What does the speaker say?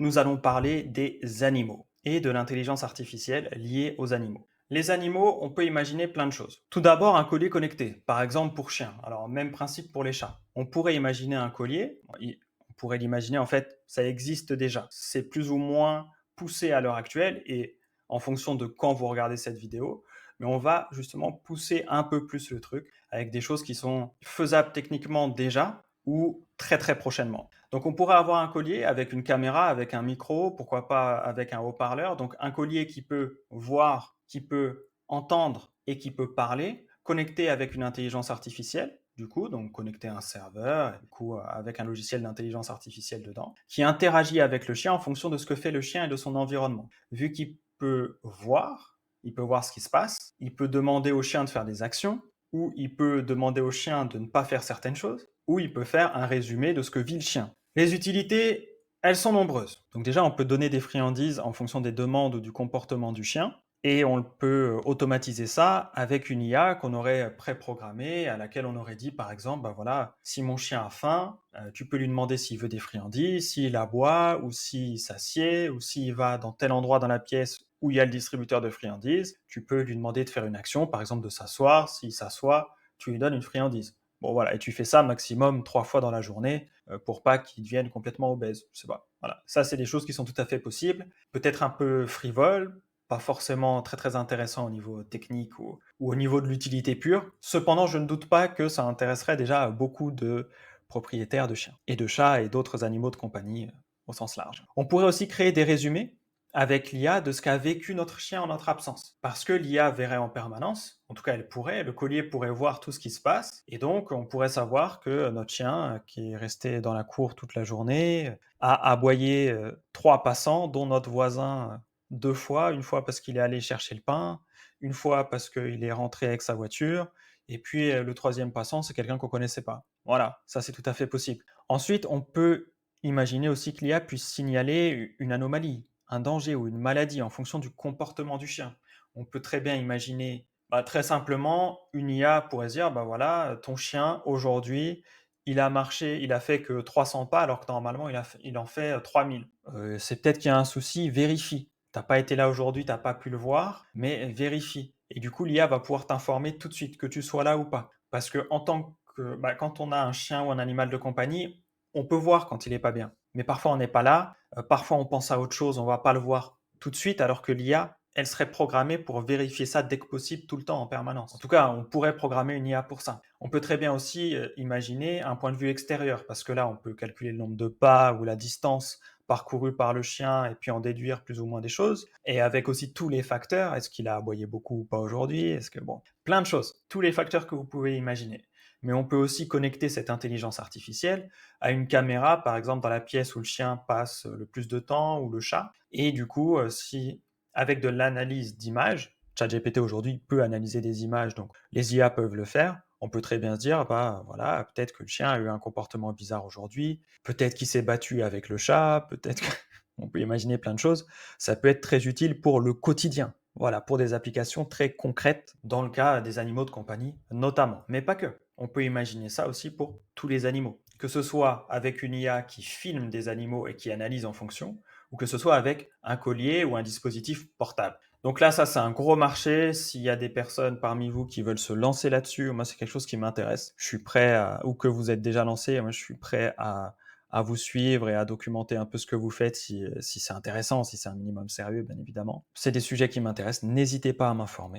nous allons parler des animaux et de l'intelligence artificielle liée aux animaux. Les animaux, on peut imaginer plein de choses. Tout d'abord, un collier connecté, par exemple pour chiens. Alors, même principe pour les chats. On pourrait imaginer un collier, on pourrait l'imaginer, en fait, ça existe déjà. C'est plus ou moins poussé à l'heure actuelle et en fonction de quand vous regardez cette vidéo, mais on va justement pousser un peu plus le truc avec des choses qui sont faisables techniquement déjà ou très très prochainement. Donc on pourrait avoir un collier avec une caméra, avec un micro, pourquoi pas avec un haut-parleur. Donc un collier qui peut voir, qui peut entendre et qui peut parler, connecté avec une intelligence artificielle, du coup, donc connecté à un serveur, du coup avec un logiciel d'intelligence artificielle dedans, qui interagit avec le chien en fonction de ce que fait le chien et de son environnement. Vu qu'il peut voir, il peut voir ce qui se passe, il peut demander au chien de faire des actions, ou il peut demander au chien de ne pas faire certaines choses, ou il peut faire un résumé de ce que vit le chien. Les utilités, elles sont nombreuses. Donc déjà, on peut donner des friandises en fonction des demandes ou du comportement du chien, et on peut automatiser ça avec une IA qu'on aurait préprogrammée, à laquelle on aurait dit, par exemple, bah voilà, si mon chien a faim, tu peux lui demander s'il veut des friandises, s'il aboie, ou s'il s'assied, ou s'il va dans tel endroit dans la pièce où il y a le distributeur de friandises, tu peux lui demander de faire une action, par exemple de s'asseoir. S'il s'assoit, tu lui donnes une friandise. Bon voilà, et tu fais ça maximum 3 fois dans la journée pour pas qu'il devienne complètement obèse. Je sais pas. Voilà, ça c'est des choses qui sont tout à fait possibles. Peut-être un peu frivoles, pas forcément très très intéressant au niveau technique ou au niveau de l'utilité pure. Cependant, je ne doute pas que ça intéresserait déjà beaucoup de propriétaires de chiens et de chats et d'autres animaux de compagnie au sens large. On pourrait aussi créer des résumés avec l'IA de ce qu'a vécu notre chien en notre absence. Parce que l'IA verrait en permanence, en tout cas elle pourrait, le collier pourrait voir tout ce qui se passe, et donc on pourrait savoir que notre chien, qui est resté dans la cour toute la journée, a aboyé 3 passants, dont notre voisin 2 fois, une fois parce qu'il est allé chercher le pain, une fois parce qu'il est rentré avec sa voiture, et puis le troisième passant, c'est quelqu'un qu'on connaissait pas. Voilà, ça c'est tout à fait possible. Ensuite, on peut imaginer aussi que l'IA puisse signaler une anomalie, un danger ou une maladie en fonction du comportement du chien. On peut très bien imaginer, très simplement, une IA pourrait se dire, bah voilà, ton chien aujourd'hui, il a marché, il a fait que 300 pas alors que normalement il en fait 3000. C'est peut-être qu'il y a un souci, vérifie. T'as pas été là aujourd'hui, t'as pas pu le voir, mais vérifie. Et du coup, l'IA va pouvoir t'informer tout de suite, que tu sois là ou pas. Parce que quand on a un chien ou un animal de compagnie, on peut voir quand il est pas bien. Mais parfois on n'est pas là, parfois on pense à autre chose, on va pas le voir tout de suite, alors que l'IA, elle serait programmée pour vérifier ça dès que possible, tout le temps, en permanence. En tout cas, on pourrait programmer une IA pour ça. On peut très bien aussi imaginer un point de vue extérieur, parce que là, on peut calculer le nombre de pas ou la distance parcourue par le chien et puis en déduire plus ou moins des choses. Et avec aussi tous les facteurs, est-ce qu'il a aboyé beaucoup ou pas aujourd'hui? Est-ce que bon, plein de choses, tous les facteurs que vous pouvez imaginer. Mais on peut aussi connecter cette intelligence artificielle à une caméra, par exemple dans la pièce où le chien passe le plus de temps ou le chat. Et du coup, si avec de l'analyse d'images, ChatGPT aujourd'hui peut analyser des images, donc les IA peuvent le faire. On peut très bien se dire, bah voilà, peut-être que le chien a eu un comportement bizarre aujourd'hui, peut-être qu'il s'est battu avec le chat, peut-être que... On peut imaginer plein de choses. Ça peut être très utile pour le quotidien. Voilà, pour des applications très concrètes dans le cas des animaux de compagnie notamment, mais pas que. On peut imaginer ça aussi pour tous les animaux, que ce soit avec une IA qui filme des animaux et qui analyse en fonction, ou que ce soit avec un collier ou un dispositif portable. Donc là, ça c'est un gros marché. S'il y a des personnes parmi vous qui veulent se lancer là-dessus, moi c'est quelque chose qui m'intéresse. Je suis prêt à, ou que vous êtes déjà lancé, moi je suis prêt à vous suivre et à documenter un peu ce que vous faites si c'est intéressant, si c'est un minimum sérieux, bien évidemment. C'est des sujets qui m'intéressent, n'hésitez pas à m'informer.